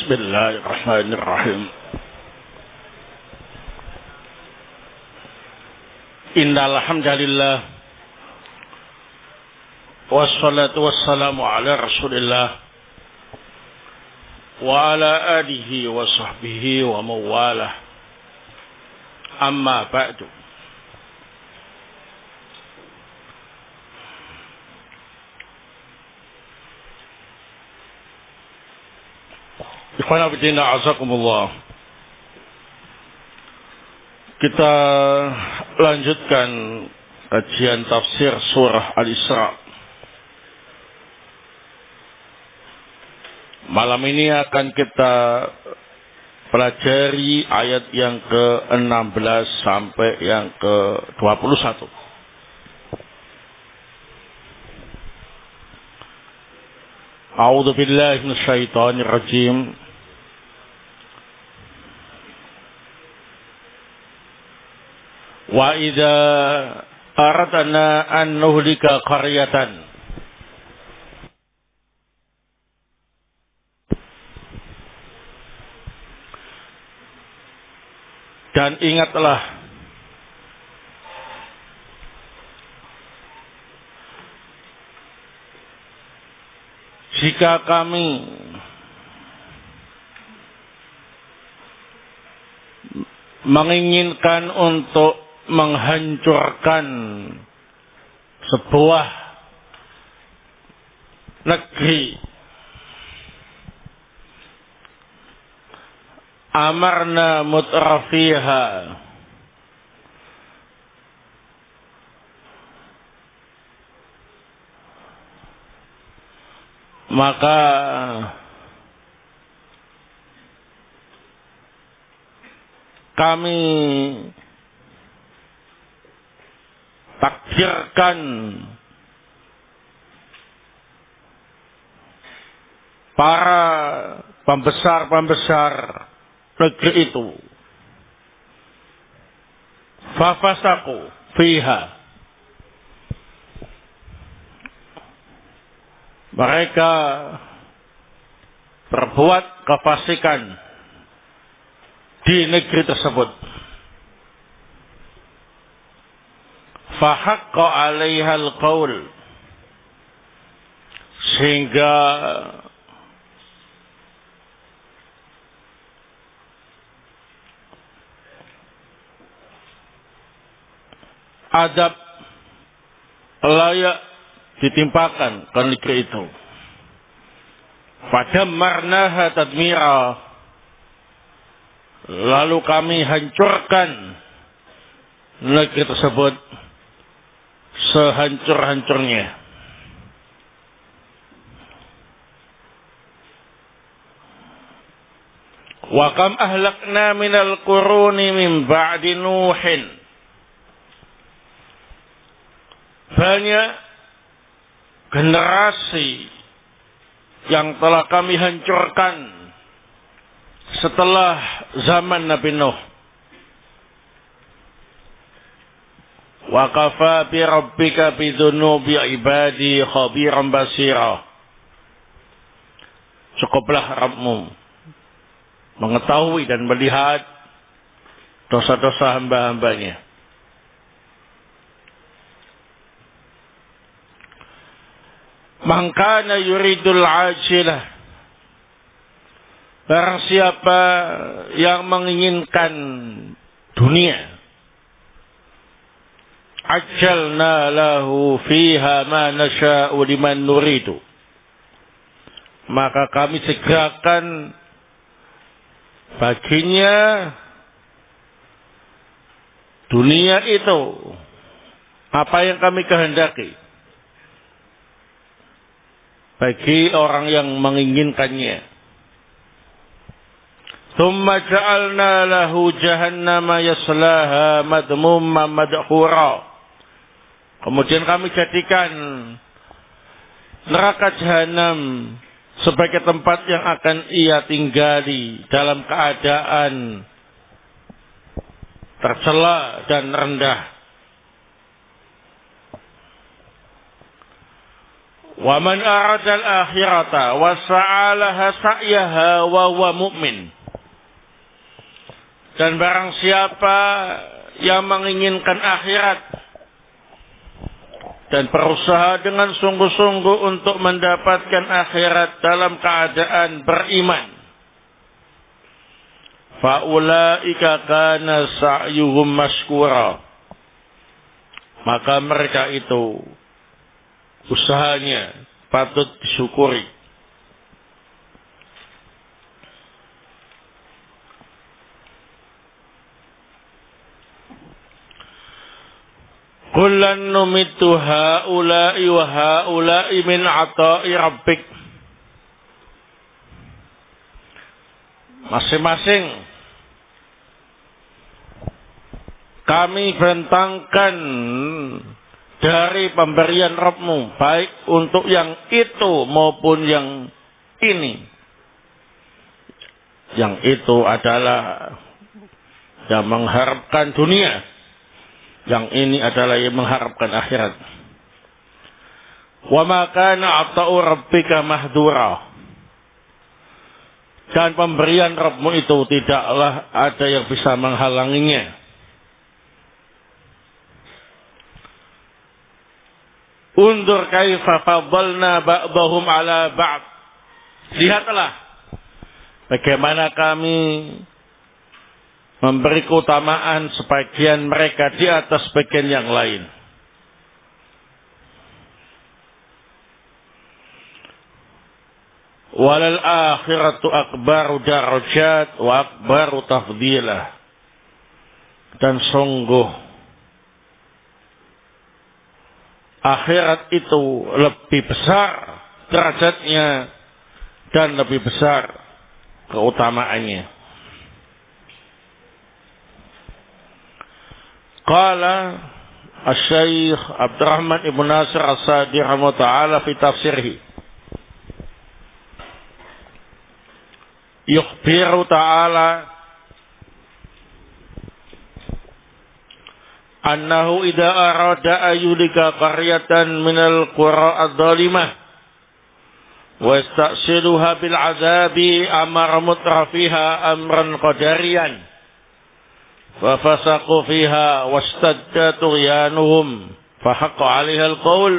Bismillahirrahmanirrahim. Innal hamdalillah wassalatu wassalamu ala Rasulillah wa ala alihi wa sahbihi wa mawalah. Amma ba'du. Ikhwan fillah azakumullah. Kita lanjutkan kajian tafsir surah Al-Isra. Malam ini akan kita pelajari ayat yang ke-16 sampai yang ke-21. A'udzu billahi minasyaitonir rajim. Wa idza aradna an nuhlika qaryatan dan ingatlah jika kami menginginkan untuk menghancurkan sebuah negeri, amarna mutrafiha, maka kami takdirkan para pembesar-pembesar negeri itu, fafasaku fiha, mereka berbuat kefasikan di negeri tersebut. Fahaqqa 'alaihal qaul, sehingga adab layak ditimpakan ke negeri itu. Fadammarnaha tadmira, lalu kami hancurkan negeri tersebut sehancur-hancurnya. Wa kam ahlakna minal quruni min ba'di Nuhin, banyak generasi yang telah kami hancurkan setelah zaman Nabi Nuh. Wa kafa bi rabbika bidzunubi ibadi khabiran basira. Cukuplah Rabbmu mengetahui dan melihat dosa-dosa hamba-hambanya. Man kana yuridul ajilah, barang siapa yang menginginkan dunia, ajjalna lahu fiha ma nasha'u liman nuridu, maka kami segerakan baginya dunia itu apa yang kami kehendaki, bagi orang yang menginginkannya. Thumma ja'alna lahu jahannama yaslaha madmumman madhura, kemudian kami jadikan neraka jahanam sebagai tempat yang akan ia tinggali dalam keadaan tercela dan rendah. Wa man arada al-akhirata wa sa'alaha sa'yaha wa huwa mu'min. Dan barang siapa yang menginginkan akhirat dan berusaha dengan sungguh-sungguh untuk mendapatkan akhirat dalam keadaan beriman, faulaika kana sa'yuhum mashkura, maka mereka itu usahanya patut disyukuri. Kullan numittu haula'i wa haula'i min 'ata'i rabbik. Masing-masing kami bentangkan dari pemberian Rabbmu, baik untuk yang itu maupun yang ini. Yang itu adalah yang mengharapkan dunia, yang ini adalah yang mengharapkan akhirat. Wa ma kana 'ata'u rabbika mahdura. Dan pemberian Rabbmu itu tidaklah ada yang bisa menghalanginya. Undur kaifa faddalna ba'dahum 'ala ba'd. Lihatlah bagaimana kami memberi keutamaan sebagian mereka di atas sebagian yang lain. Walal akhiratu akbaru darajat wa akbaru tafdilah. Dan sungguh akhirat itu lebih besar derajatnya dan lebih besar keutamaannya. Qala Asy-Syaikh Abdurrahman Ibn Nasir As-Sa'di rahimahullah ta'ala fi tafsirih. Yukhbiru ta'ala annahu idza arada ayyulika qaryatan minal qura adh-dhalimah wa yasta'siluha bil 'adzabi amara mutrafiha amran qadariyan ففسقوا فيها واشتد طغيانهم فحق عليها القول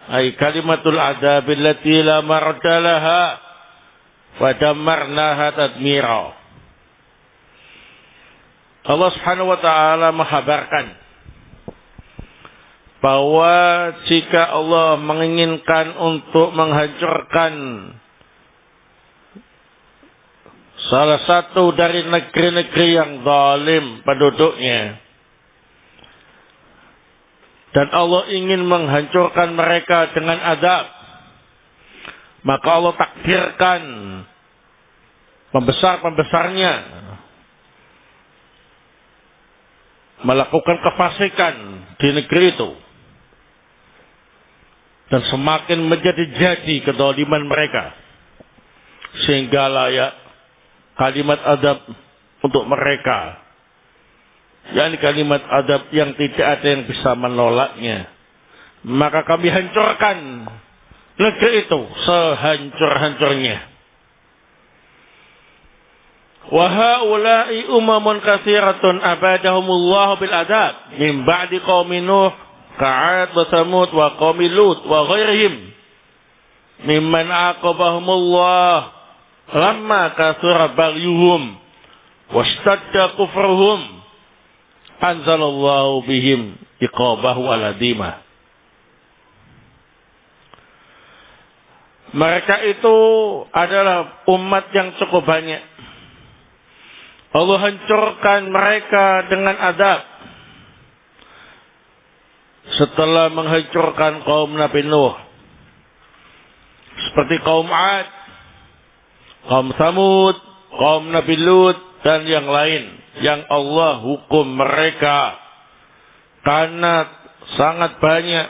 أي كلمة العذاب التي لا مرد لها فدمرناها تدميرا. Allah Subhanahu wa taala menghabarkan bahwa jika Allah menginginkan untuk menghancurkan salah satu dari negeri-negeri yang zalim penduduknya, dan Allah ingin menghancurkan mereka dengan azab, maka Allah takdirkan pembesar-pembesarnya melakukan kefasikan di negeri itu, dan semakin menjadi-jadi kezaliman mereka, sehingga layak kalimat adab untuk mereka, yakni kalimat adab yang tidak ada yang bisa menolaknya. Maka kami hancurkan negeri itu sehancur-hancurnya. Wa haula'i umamun katsiratun abadahumullahu bil adab min ba'di qaumi Nuh ka'ad wa Samud wa qaumi Lut wa ghairihim mimman aqabahumullah lamma kasura bagyuhum washtadda kufruhum anzalallahu bihim iqabahu aladimah. Mereka itu adalah umat yang cukup banyak. Allah hancurkan mereka dengan azab setelah menghancurkan kaum Nabi Nuh, seperti kaum 'Ad, kaum Samud, kaum Nabi Lut, dan yang lain yang Allah hukum mereka karena sangat banyak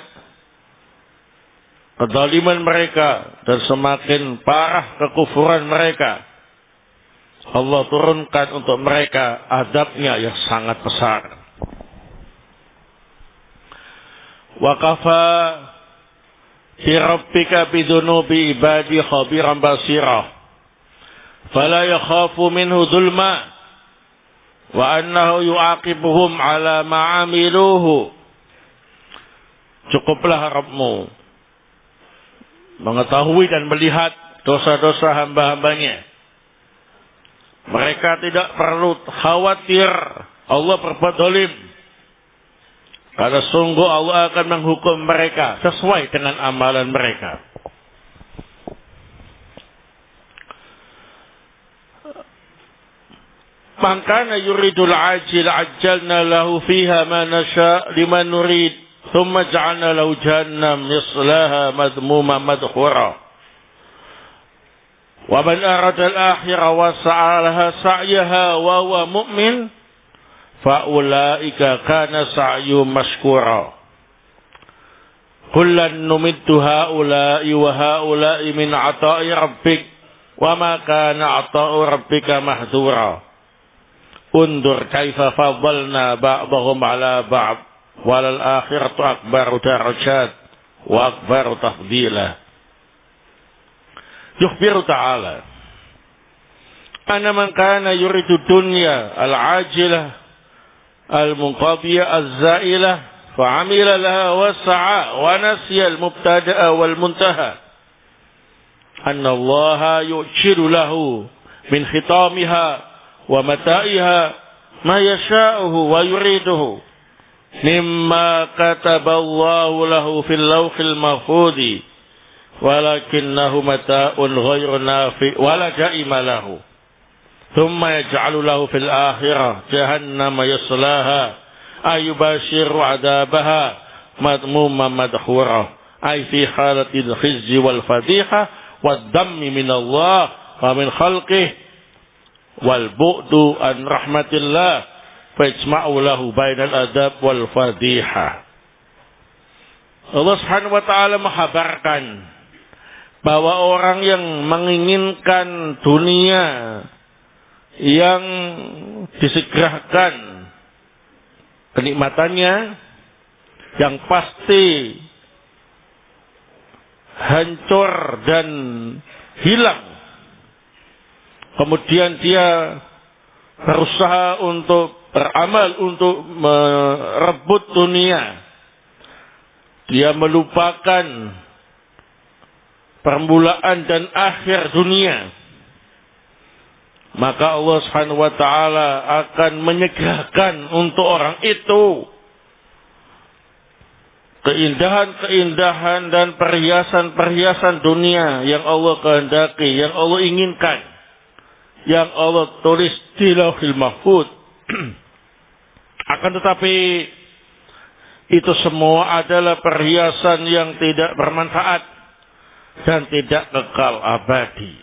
kezaliman mereka dan semakin parah kekufuran mereka. Allah turunkan untuk mereka azabnya yang sangat besar. Wa kafa fi rabbika bidunubi ibadi khabiran basira fala yakhafu minhu dhulma wa annahu yu'aqibuhum ala ma'amiluhu. Cukuplah Rabbmu mengetahui dan melihat dosa-dosa hamba-hambanya. Mereka tidak perlu khawatir Allah berbuat zalim, karena sungguh Allah akan menghukum mereka sesuai dengan amalan mereka. Man kana yuridul ajil ajjalna lahu fiha ma nasha liman nurid thumma ja'alna lahu jahannam yaslaha madhmuman madhura. Wa man arada al-akhirah wa sa'a laha sa'yaha wa huwa mu'min fa ulaika kana sa'yuhum mashkura. Kullan numiddu haula'i wa haula'i min 'ata'i rabbik wa ma kana 'ata'u rabbika mahdura. Undur kaifa faddalna ba'dahum 'ala ba'd walal akhiratu akbaru darajat wa akbaru tafdila. Yukhbiru ta'ala anna man kana yuridu dunya al-ajilah al-munqadiyah az-za'ilah fa'amila laha wa sa'a wa nasiya al-mubtada'a wal muntaha anna Allah yu'jilu lahu min khitamiha wa mata'iha ma yasha'uhu wa yuriduhu mimma kataballahu lahu fil lawhil mahfudhi walakinnahu mata'un ghairu nafi' wala ja'ima lahu thumma yaj'alu lahu fil akhirah jahannama yaslaha ayubashiru 'adabaha madmuman madhura ay fi halatil khizyi wal fadiha wad dammi min Allah wa min khalqihi wal bu'du an rahmatillah fajma'u lahu bainal adab wal fadiha. Allah Subhanahu wa taala menghabarkan bahwa orang yang menginginkan dunia yang disegerakan kenikmatannya, yang pasti hancur dan hilang, kemudian dia berusaha untuk beramal untuk merebut dunia, dia melupakan permulaan dan akhir dunia, maka Allah Subhanahu wa taala akan menyegerakan untuk orang itu keindahan-keindahan dan perhiasan-perhiasan dunia yang Allah kehendaki, yang Allah inginkan, yang Allah tulis di Lauhil Mahfuz. Akan tetapi itu semua adalah perhiasan yang tidak bermanfaat dan tidak kekal abadi.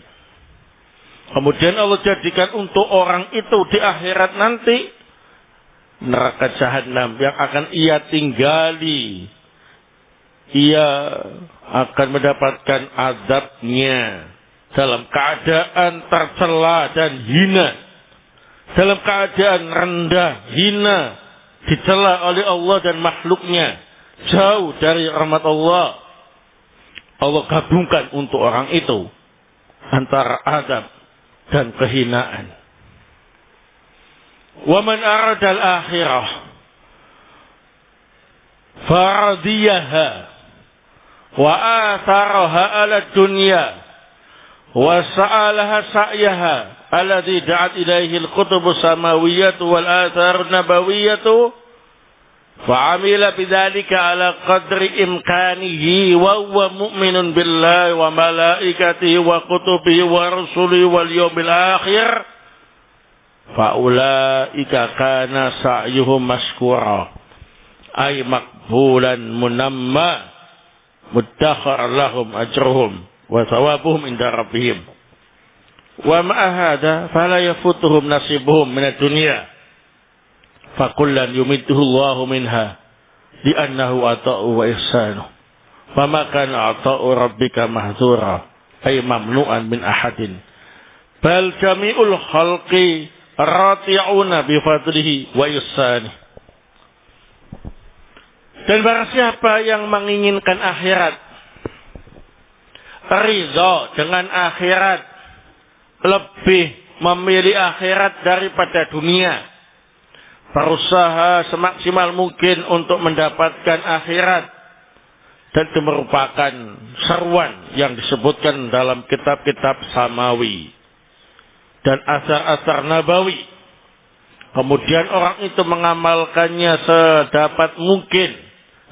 Kemudian Allah jadikan untuk orang itu di akhirat nanti neraka jahanam yang akan ia tinggali. Ia akan mendapatkan azabnya dalam keadaan tercela dan hina, dalam keadaan rendah, hina, dicela oleh Allah dan makhluknya, jauh dari rahmat Allah. Allah gabungkan untuk orang itu antara adab dan kehinaan. Wa man arada al-akhirah faradiyaha wa atharaha ala dunya wa sa'alaha sa'yaha alladhi da'at ilaihi al-kutubu samawiyatu wal atharu nabawiyatu fa'amila bidzalika ala qadri imkanihi wa huwa mu'minun billahi wa malaikatihi wa kutubihi wa rusulihi wal yawmil akhir fa'ulaika kana sa'yuhum mashkura ay maqbulan munamma muddakhar lahum ajruhum wa thawabuhum inda rabbihim wa ma'a hadha fala yafutuhum nasibuhum minad dunya fakullan yumidduhu Allahu minha li'annahu ata'u wa ihsanu fama kana ata'u rabbika mahdzura ay mamnu'an min ahadin bal jami'ul khalqi rati'una bi fadlihi wa ihsanihi. Dan barang siapa yang menginginkan akhirat ridho dengan akhirat, lebih memilih akhirat daripada dunia, berusaha semaksimal mungkin untuk mendapatkan akhirat, dan itu merupakan seruan yang disebutkan dalam kitab-kitab samawi dan asar-asar nabawi. Kemudian orang itu mengamalkannya sedapat mungkin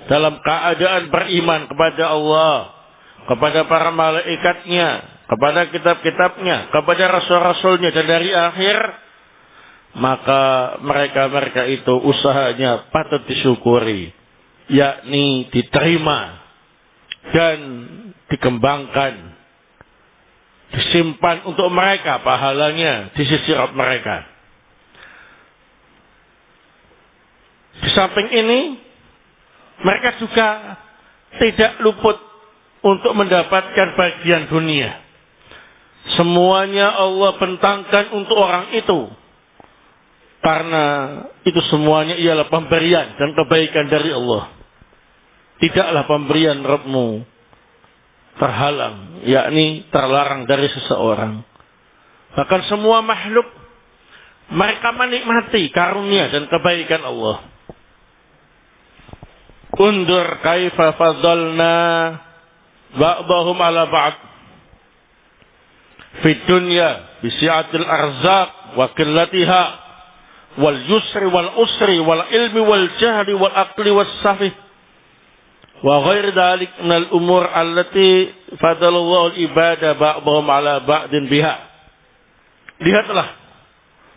dalam keadaan beriman kepada Allah, kepada para malaikatnya, kepada kitab-kitabnya, kepada rasul-rasulnya, dan dari akhir, maka mereka itu usahanya patut disyukuri, yakni diterima dan dikembangkan, disimpan untuk mereka pahalanya di sisi Rabb mereka. Di samping ini, mereka juga tidak luput untuk mendapatkan bagian dunia. Semuanya Allah bentangkan untuk orang itu, karena itu semuanya ialah pemberian dan kebaikan dari Allah. Tidaklah pemberian Rabbmu terhalang, yakni terlarang dari seseorang. Bahkan semua makhluk, mereka menikmati karunia dan kebaikan Allah. Undur kaifa fadalna ba'dahum ala ba'd fi dunya bi si'atil arzaq wa qillatiha wal yusri wal usri wal ilmi wal jahli wal aqli was safih wa ghairi dhalik min al umur allati fadalallahu al ibada ba'dahum ala ba'din biha. Lihatlah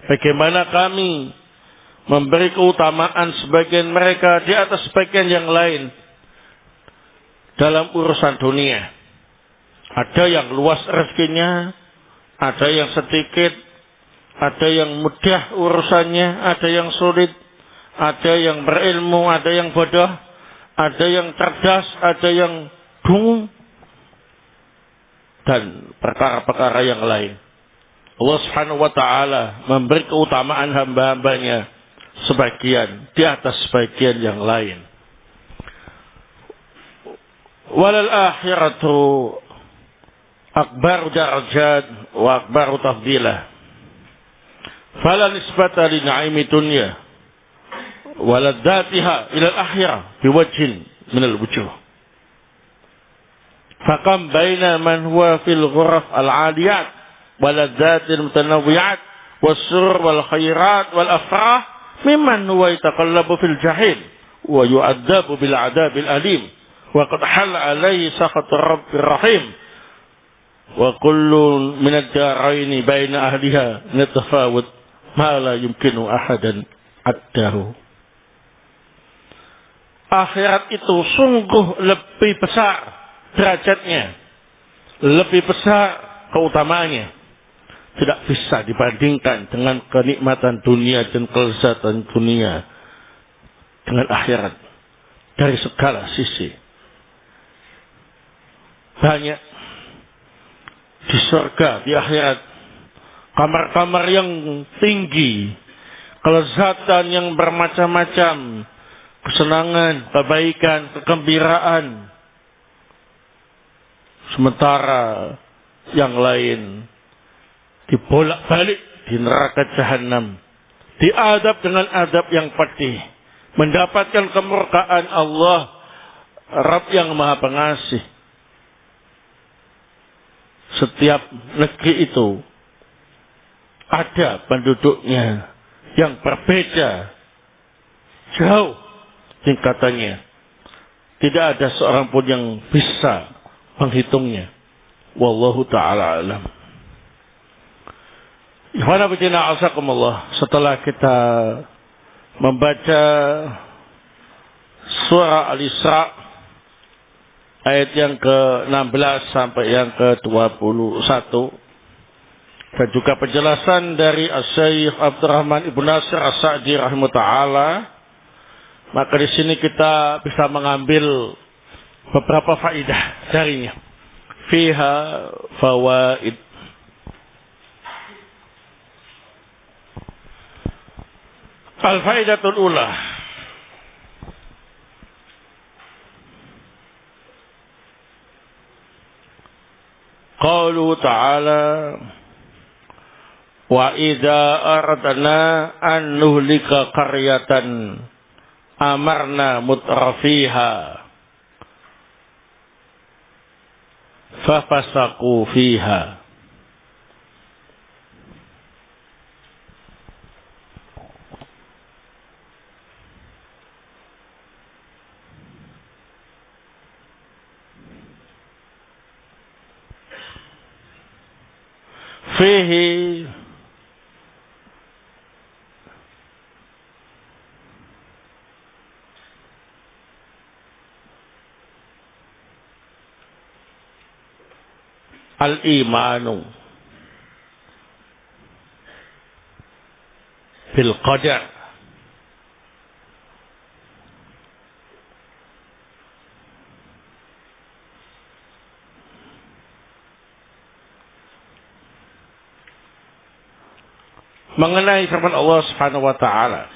bagaimana kami memberi keutamaan sebagian mereka di atas sebagian yang lain dalam urusan dunia. Ada yang luas rezekinya, ada yang sedikit, ada yang mudah urusannya, ada yang sulit, ada yang berilmu, ada yang bodoh, ada yang cerdas, ada yang dungu, dan perkara-perkara yang lain. Allah Subhanahu wa taala memberi keutamaan hamba-hambanya sebagian di atas sebagian yang lain. Walal akhiratu akbaru darajat wa akbaru tafdilah. Fala nisbata li na'imi dunya wa ladzatiha ila al-akhirah biwajhin min al-wujuh. Faqam baina man huwa fil ghuraf al-'aliyat wa ladzatil mutanawwi'at was-surur wal khairat wal afrah mimman huwa yataqallabu fil jahim wa yu'adzabu bil 'adzabil alim wa qad halla 'alaihi sakhatur rabbir rahim wa kullu min ad-daraini baina ahliha natafawut ma la yumkinu ahadan addahu. Akhirat itu sungguh lebih besar derajatnya, lebih besar keutamaannya. Tidak bisa dibandingkan dengan kenikmatan dunia dan kelezatan dunia dengan akhirat dari segala sisi. Banyak di surga, di akhirat, kamar-kamar yang tinggi, kelezatan yang bermacam-macam, kesenangan, kebaikan, kegembiraan. Sementara yang lain dibolak-balik di neraka jahanam, diadab dengan adab yang pedih, mendapatkan kemurkaan Allah, Rabb yang Maha Pengasih. Setiap negeri itu ada penduduknya yang berbeda, jauh tingkatannya. Tidak ada seorang pun yang bisa menghitungnya. Wallahu ta'ala alam. Setelah kita membaca surah Al-Isra ayat yang ke-16 sampai yang ke-21 dan juga penjelasan dari Asy-Syaikh Abdurrahman Ibnu Nasir As-Sa'di rahimahullah taala, maka di sini kita bisa mengambil beberapa faidah darinya. Fiha fawaid. Al-faidatul ula. Qauluhu ta'ala wa idza aradna an nuhlika qaryatan amarna mutrafiha fafasaqu fiha. Fihi al-imanu bil qadar mengenai firman Allah Subhanahu wa taala.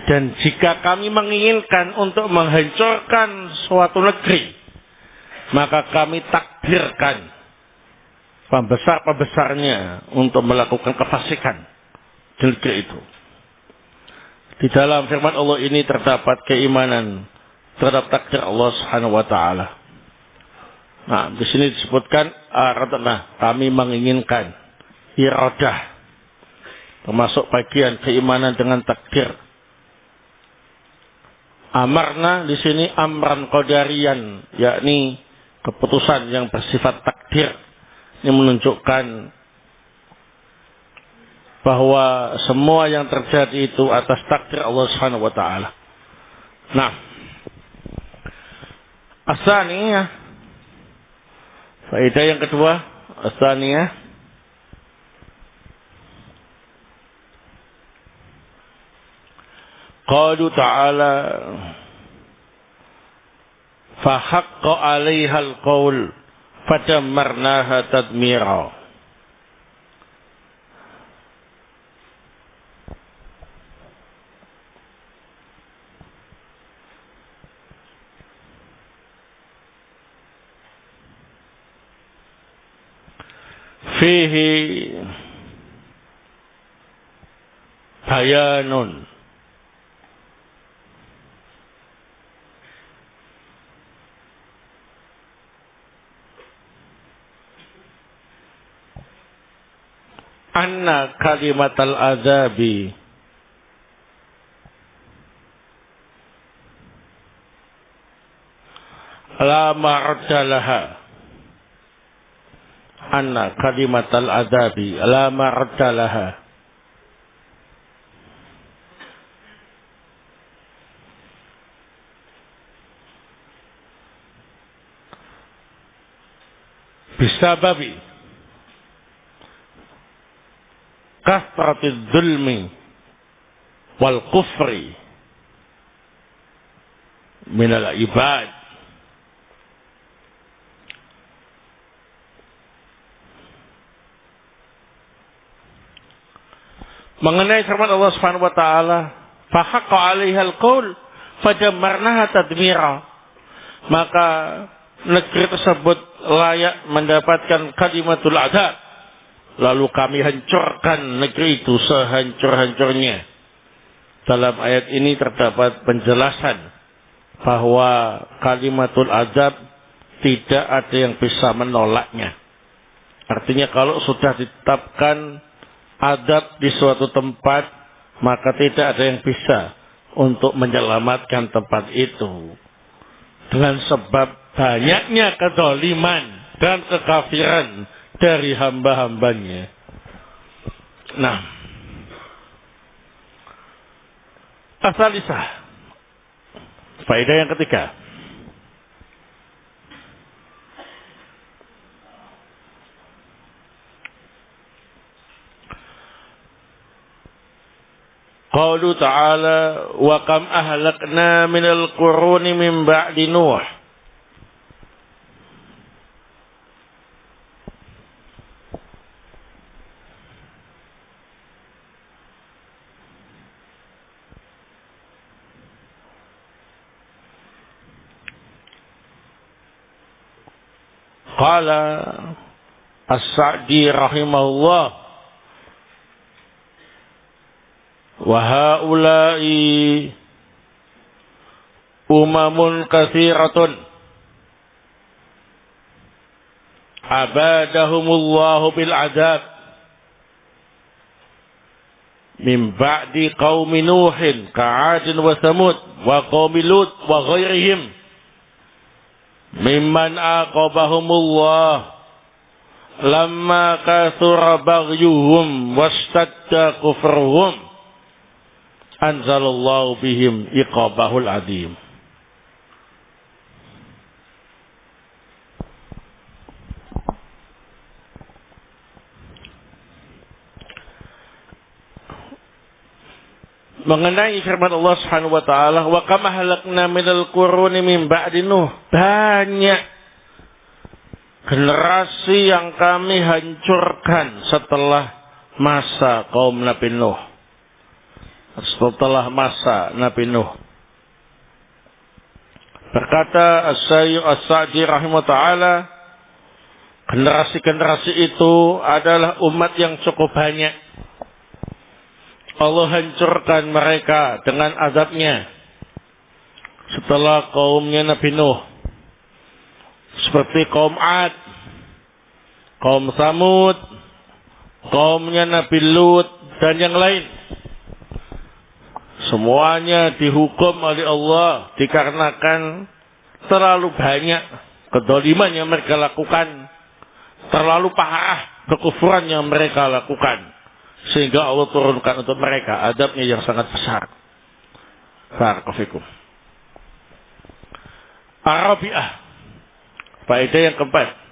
Dan jika kami menginginkan untuk menghancurkan suatu negeri, maka kami takdirkan pembesar-pembesarnya untuk melakukan kefasikan di negeri itu. Di dalam firman Allah ini terdapat keimanan terhadap takdir Allah Subhanahu wa taala. Nah, di sini disebutkan aradna, kami menginginkan, iradah, termasuk bagian keimanan dengan takdir. Amarna di sini amran qadarian, yakni keputusan yang bersifat takdir. Ini menunjukkan bahwa semua yang terjadi itu atas takdir Allah Subhanahu wa taala. Nah, asaniyah, faedah yang kedua, asaniyah, qalu ta'ala fa haqqa 'alaiha al-qaul fadammarnaha tadmira. Fihi bayanun anna kalimatal azabi la ma'adda laha. Anna kalimatal azabi la ma'adda laha. Bisababi kasratid zulmi wal kufri minal ibad. Mengenai firman Allah Subhanahu wa taala, fa haqqa 'alaihal qaul fadammarnaha tadmira. Maka negeri tersebut layak mendapatkan kalimatul azab, lalu kami hancurkan negeri itu sehancur-hancurnya. Dalam ayat ini terdapat penjelasan bahwa kalimatul azab tidak ada yang bisa menolaknya. Artinya kalau sudah ditetapkan azab di suatu tempat, maka tidak ada yang bisa untuk menyelamatkan tempat itu. Dengan sebab banyaknya kezaliman dan kekafiran dari hamba-hambanya. Nah, asalisah, faedah yang ketiga. Qalu ta'ala wa kam ahlakna minal quruni min ba'di Nuh. Qala As-Sa'di rahimahullah, wa haula'i umamun katsiratun abadahumullahu bil adab min ba'di qaumi Nuhin ka'adin wa Samud wa qaumi Lut wa ghairihim mimman aqabahumullah lamma kathura baghyuhum wastadda kufruhum anzalallahu bihim iqabahul adim. Mengenai firman Allah Subhanahu wa taala, wa kama halakna minal quruni min ba'di Nuh, banyak generasi yang kami hancurkan setelah masa kaum Nabi Nuh. Setelah masa Nabi Nuh. Berkata As-Sa'di rahimahullah ta'ala, generasi-generasi itu adalah umat yang cukup banyak. Allah hancurkan mereka dengan azabnya setelah kaumnya Nabi Nuh. Seperti kaum Ad, kaum Samud, kaumnya Nabi Lut, dan yang lain. Semuanya dihukum oleh Allah dikarenakan terlalu banyak kedoliman yang mereka lakukan, terlalu parah kekufuran yang mereka lakukan, sehingga Allah turunkan untuk mereka adabnya yang sangat besar. Barakallahu. Arabiah, faedah yang keempat.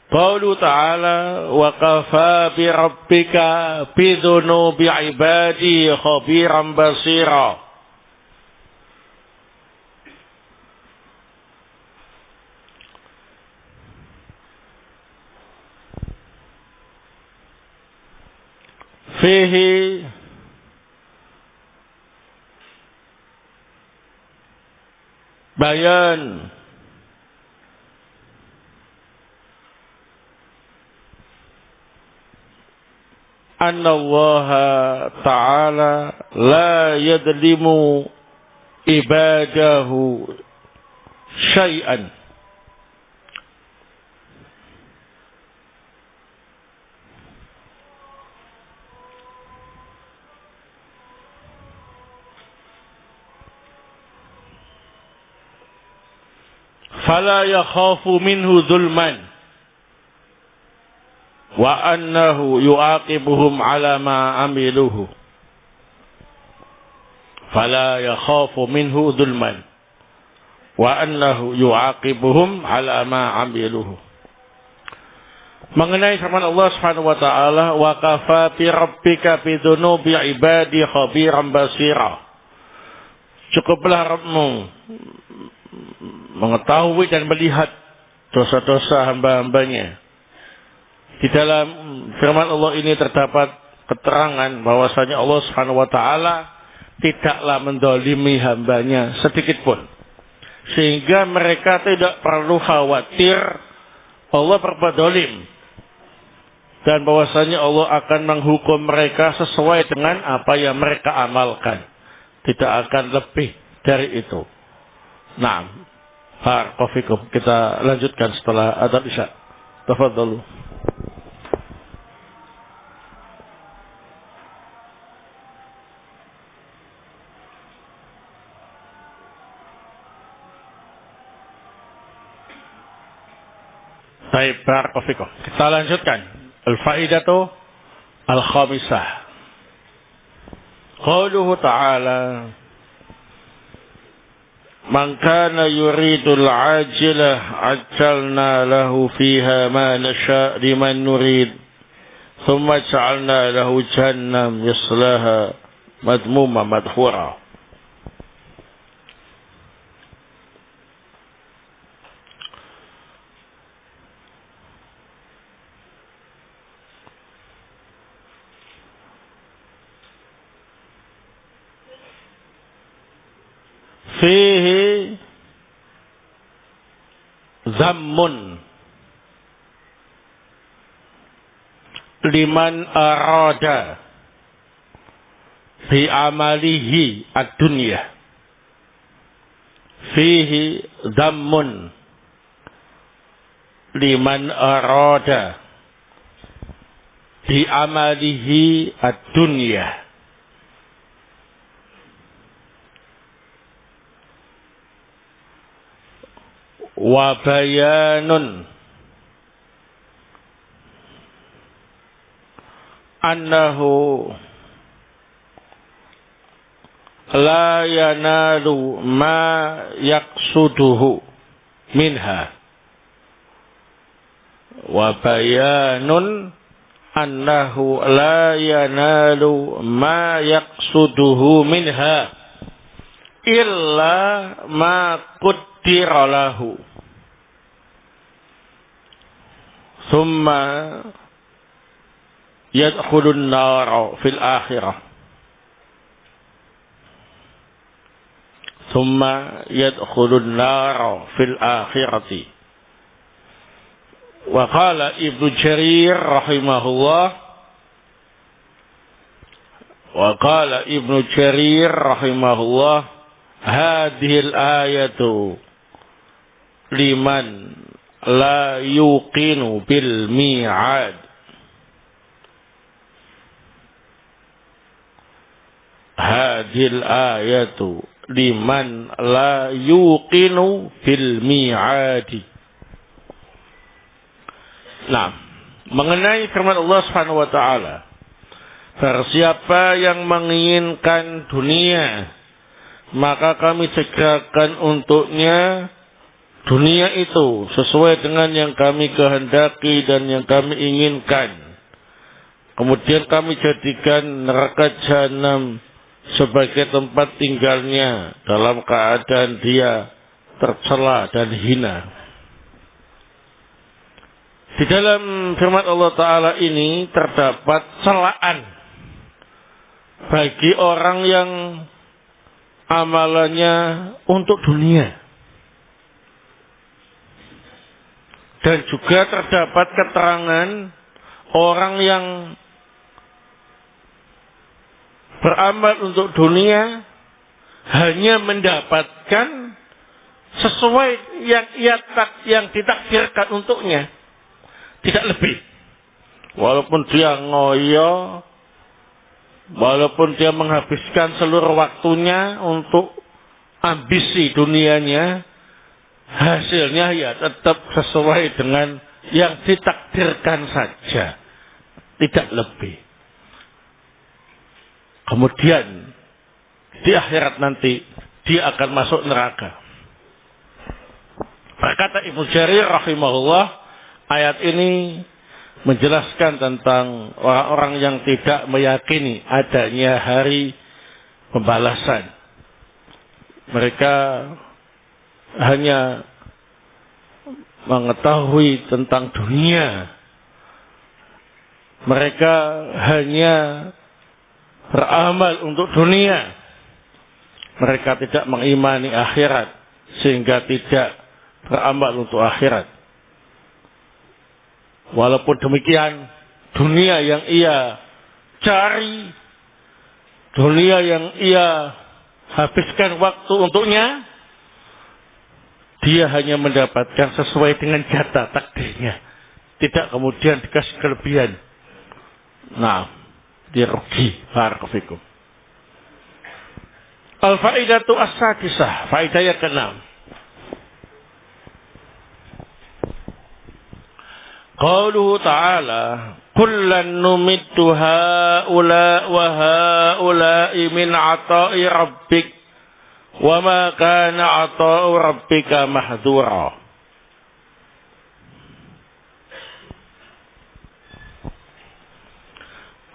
Qaulu ta'ala wa kafa bi rabbika bi dhunubi ibadi khabiran basira. Fihi bayan anna Allah ta'ala la yadlimu ibadahu syai'an. Fala yakhafu minhu zulman wa annahu yu'aqibuhum ala ma amiluhu. Fala yakhafu minhu zulman wa annahu yu'aqibuhum ala ma amiluhu. Mengenai firman Allah Subhanahu wa taala, wa kafa bi rabbika bi dzunubi ibadi khabiran basira. Cukuplah Rabbmu mengetahui dan melihat dosa-dosa hamba-hambanya. Di dalam firman Allah ini terdapat keterangan bahwasanya Allah Subhanahu wa taala tidaklah mendolimi hambanya sedikit pun, sehingga mereka tidak perlu khawatir Allah berbuat dolim, dan bahwasanya Allah akan menghukum mereka sesuai dengan apa yang mereka amalkan, tidak akan lebih dari itu. Nah, barakallahu, kita lanjutkan setelah adzan Isya. Tafadhalu. Baik, barakallahu. Kita lanjutkan. Al-faidatu al-khamisah. Qauluhu ta'ala, man kana yuridul ajilah ajjalna lahu fiha ma nasha' liman nurid thumma ja'alna lahu jahannam yaslaha madmuma madhura. Fihi zammun liman arada fi amalihi ad-dunya. Fihi zammun liman arada fi amalihi ad-dunya. Wa bayanun annahu la yanalu ma yaqsuduhu minha. Wa bayanun annahu la yanalu ma yaqsuduhu minha illa ma qaddara lahu. Thumma yadkhulun nar fil akhirah. Thumma yadkhulun nar fil akhirati. Wa qala Ibnu Jarir rahimahullah, wa qala Ibnu Jarir rahimahullah, hadhil ayatu liman la yuqinu bil mi'ad. Hadhil ayatu liman la yuqinu bil mi'adi. Nah, mengenai firman Allah Subhanahu wa taala, siapa yang menginginkan dunia, maka kami segerakan untuknya dunia itu sesuai dengan yang kami kehendaki dan yang kami inginkan. Kemudian kami jadikan neraka jahanam sebagai tempat tinggalnya dalam keadaan dia tercela dan hina. Di dalam firman Allah Ta'ala ini terdapat celaan bagi orang yang amalannya untuk dunia. Dan juga terdapat keterangan orang yang beramal untuk dunia hanya mendapatkan sesuai yang ditakdirkan untuknya, tidak lebih. Walaupun dia ngoyo, walaupun dia menghabiskan seluruh waktunya untuk ambisi dunianya, hasilnya ya tetap sesuai dengan yang ditakdirkan saja, tidak lebih. Kemudian di akhirat nanti dia akan masuk neraka. Berkata Ibnu Jarir rahimahullah, ayat ini menjelaskan tentang orang-orang yang tidak meyakini adanya hari pembalasan. Mereka hanya mengetahui tentang dunia. Mereka hanya beramal untuk dunia. Mereka tidak mengimani akhirat, sehingga tidak beramal untuk akhirat. Walaupun demikian, dunia yang ia cari, dunia yang ia habiskan waktu untuknya, dia hanya mendapatkan sesuai dengan jatah takdirnya. Tidak kemudian dikasih kelebihan. Nah, dia rugi. Barakallahu fikum. Al-faidatu as-sadisah, faidah yang ke-6. Qauluhu ta'ala, kullan numiddu haula wa haula'i min 'ata'i rabbik wa ma kana 'ata'u rabbika mahdhura.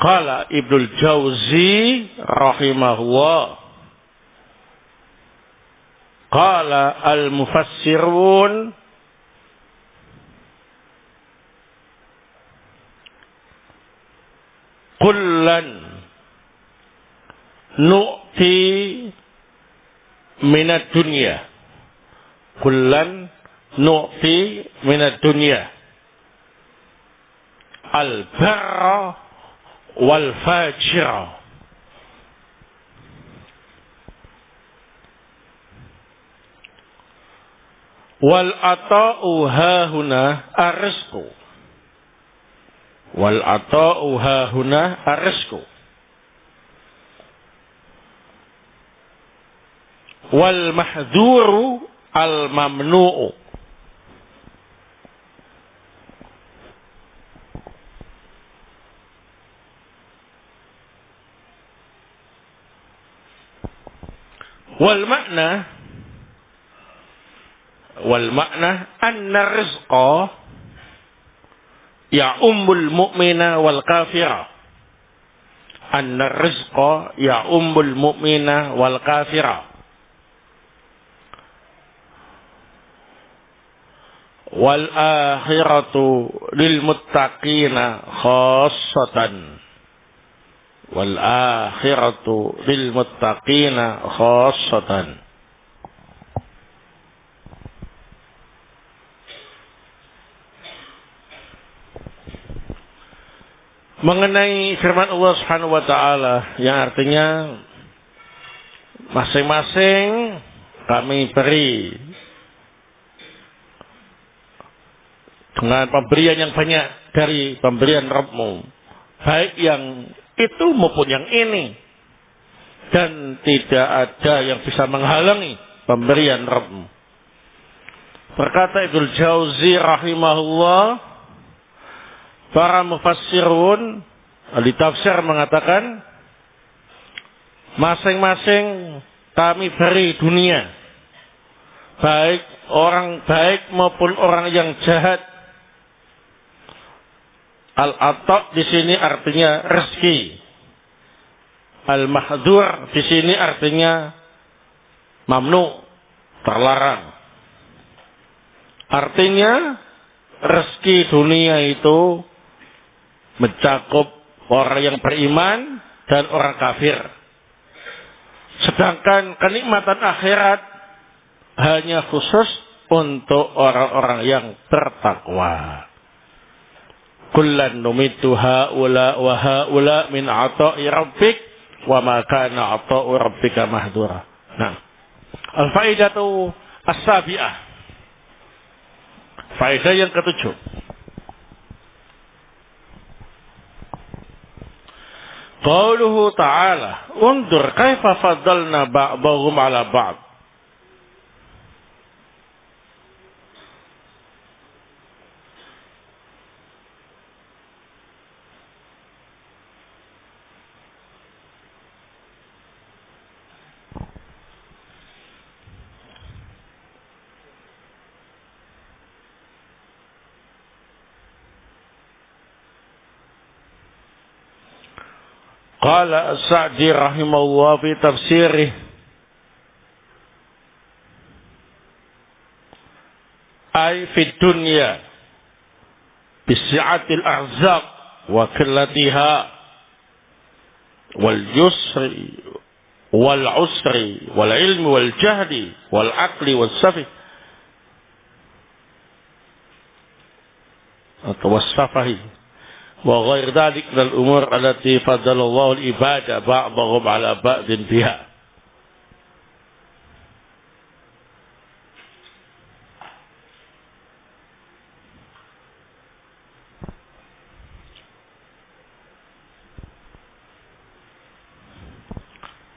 Qala Ibnul Jauzi rahimahullah, qala al-mufassirun kullan nu'ti minad dunya, kullan nu'ti minad dunya al-barra wal fajira. Wal ata'u hahuna arzqu. Wal ata'u hahuna arzqu. Wal mahdhuru al mamnu'u. Wal makna anna rizqa ya'ummul mu'mina wal kafira. Anna rizqa ya'ummul mu'mina wal kafira. Wal akhiratu lil muttaqina khassatan. Wal akhiratu lil muttaqina khassatan. Mengenai firman Allah Subhanahu wa taala yang artinya masing-masing kami beri dengan pemberian yang banyak dari pemberian Rabbmu, baik yang itu maupun yang ini, dan tidak ada yang bisa menghalangi pemberian Rabbmu. Berkata Ibnu Jauzi rahimahullah, para mufassirun ahli tafsir mengatakan masing-masing kami beri dunia, baik orang baik maupun orang yang jahat. Al-ata' di sini artinya rezeki. Al-mahdzur di sini artinya mamnu, terlarang. Artinya rezeki dunia itu mencakup orang yang beriman dan orang kafir. Sedangkan kenikmatan akhirat hanya khusus untuk orang-orang yang bertakwa. Kullan numittu haula wa haula min ata'i rabbik wa ma kana ata'u rabbika mahdura. Nah, al-faidatu as-sabi'ah. Faedah yang ketujuh. Qauluhu ta'ala, undur kaifa faddalna ba'dahum 'ala ba'd. Qala As-Sa'di rahimahullah fi tafsirih, ay fi dunya bisi'atil arzaq wa qillatiha wal yusri wal usri wal ilmi wal jahdi wal aqli wal safi atau wasafahi wa ghair dzalik minal umur allati faddalallahu al-ibada ba'dahum 'ala ba'din biha.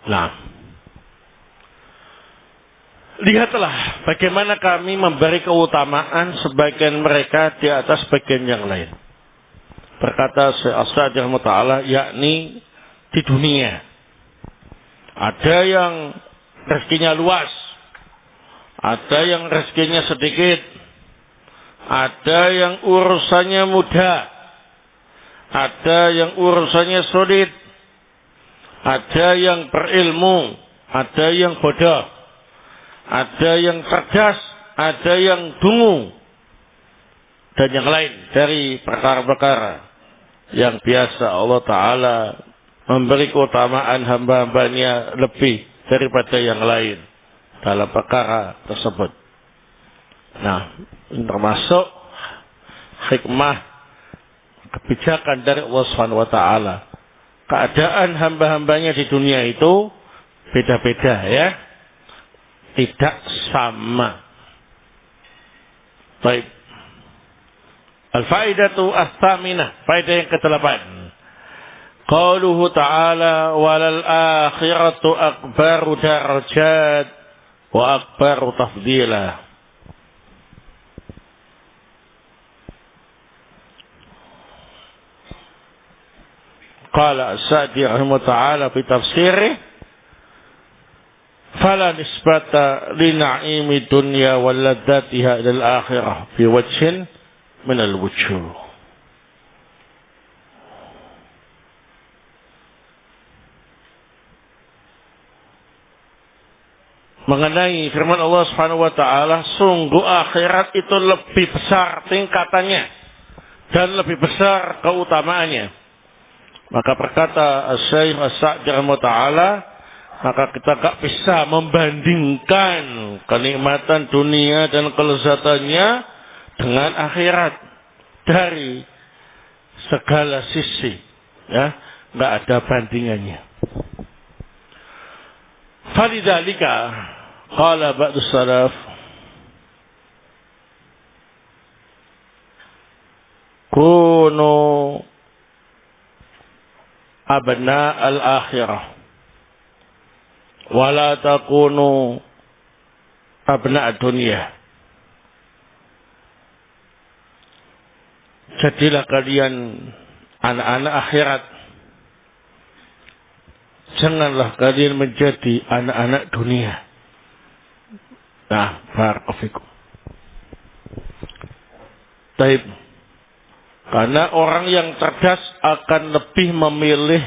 Nah, lihatlah bagaimana kami memberi keutamaan sebagian mereka di atas sebagian yang lain. Berkata Syekh As-Sa'di rahimahullah, yakni di dunia ada yang rezekinya luas, ada yang rezekinya sedikit, ada yang urusannya mudah, ada yang urusannya sulit, ada yang berilmu, ada yang bodoh, ada yang cerdas, ada yang dungu, dan yang lain dari perkara-perkara yang biasa Allah Ta'ala memberi keutamaan hamba-hambanya lebih daripada yang lain dalam perkara tersebut. Nah, ini termasuk hikmah kebijakan dari Allah Subhanahu wa taala. Keadaan hamba-hambanya di dunia itu beda-beda ya. Tidak sama. Baik. Al-faidatu ats-tsaminah, faedah yang ke-8. Qauluhu ta'ala walal akhiratu akbaru darajat wa akbaru tafdila. Qala As-Sa'di rahimahullah ta'ala fi tafsirih fala nisbata li na'imi dunya wal ladzatiha ila al-akhirah fi wajhin min al-wujuh. Mengenai firman Allah Subhanahu wa taala, sungguh akhirat itu lebih besar tingkatannya dan lebih besar keutamaannya. Maka berkata Syekh As-Sa'di rahimahullah ta'ala, maka kita gak bisa membandingkan kenikmatan dunia dan kelezatannya dengan akhirat dari segala sisi, ya, gak ada bandingannya. Falidzalika qala ba'du salaf kunu abna al-akhirah wala takunu abna ad-dunya. Jadilah kalian anak-anak akhirat, janganlah kalian menjadi anak-anak dunia. Nah, barakallahu fikum. Taib. Karena orang yang cerdas akan lebih memilih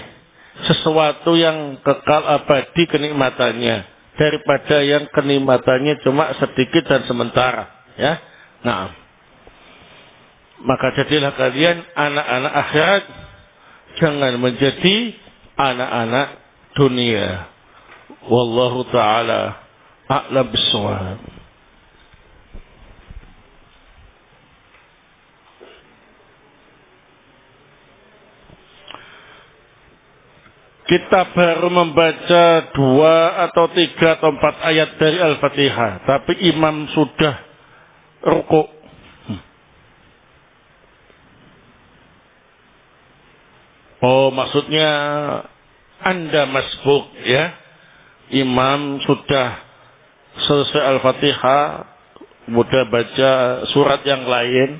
sesuatu yang kekal abadi kenikmatannya daripada yang kenikmatannya cuma sedikit dan sementara, ya. Nah, maka jadilah kalian anak-anak akhirat, jangan menjadi anak-anak dunia. Wallahu ta'ala a'lam bis-shawab. Kita baru membaca 2 atau 3 atau 4 ayat dari Al-Fatihah, tapi imam sudah rukuk. Oh, maksudnya Anda masbuk, ya. Imam sudah selesai Al-Fatihah, sudah baca surat yang lain.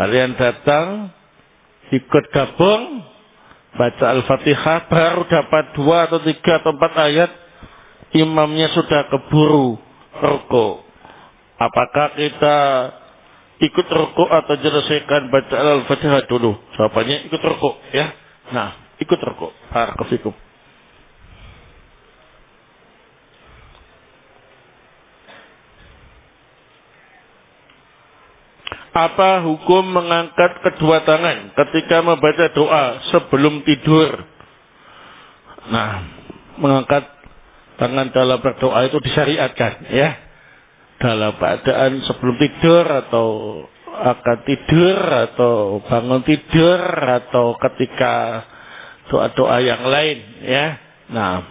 Kalian datang, ikut gabung, baca Al-Fatihah, baru dapat 2 atau 3 atau 4 ayat, imamnya sudah keburu rukuk. Apakah kita ikut rukuk atau selesaikan baca Al-Fatihah dulu? Jawabannya ikut rukuk, ya. Nah, ikut rukuk. Barakallahu fikum. Apa hukum mengangkat kedua tangan ketika membaca doa sebelum tidur? Nah, mengangkat tangan dalam berdoa itu disyariatkan, ya. Dalam keadaan sebelum tidur atau akan tidur atau bangun tidur atau ketika doa-doa yang lain, ya. Nah,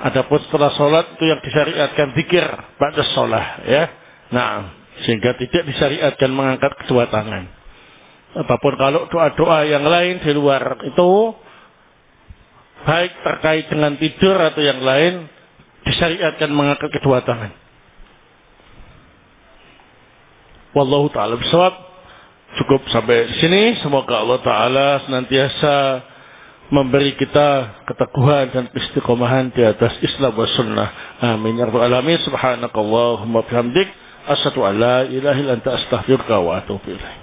adapun setelah sholat itu yang disyariatkan zikir ba'da sholat, ya. Nah, sehingga tidak disyariatkan mengangkat kedua tangan. Apapun kalau doa-doa yang lain di luar itu, baik terkait dengan tidur atau yang lain, disyariatkan mengangkat kedua tangan. Wallahu ta'ala bishawab. Cukup sampai di sini. Semoga Allah Ta'ala senantiasa memberi kita keteguhan dan istiqomahan di atas Islam wa sunnah. Amin ya rabbal alamin. Subhanakallahumma bihamdik, asyhadu an la ilaha illa anta astaghfiruka wa atubu ilaik.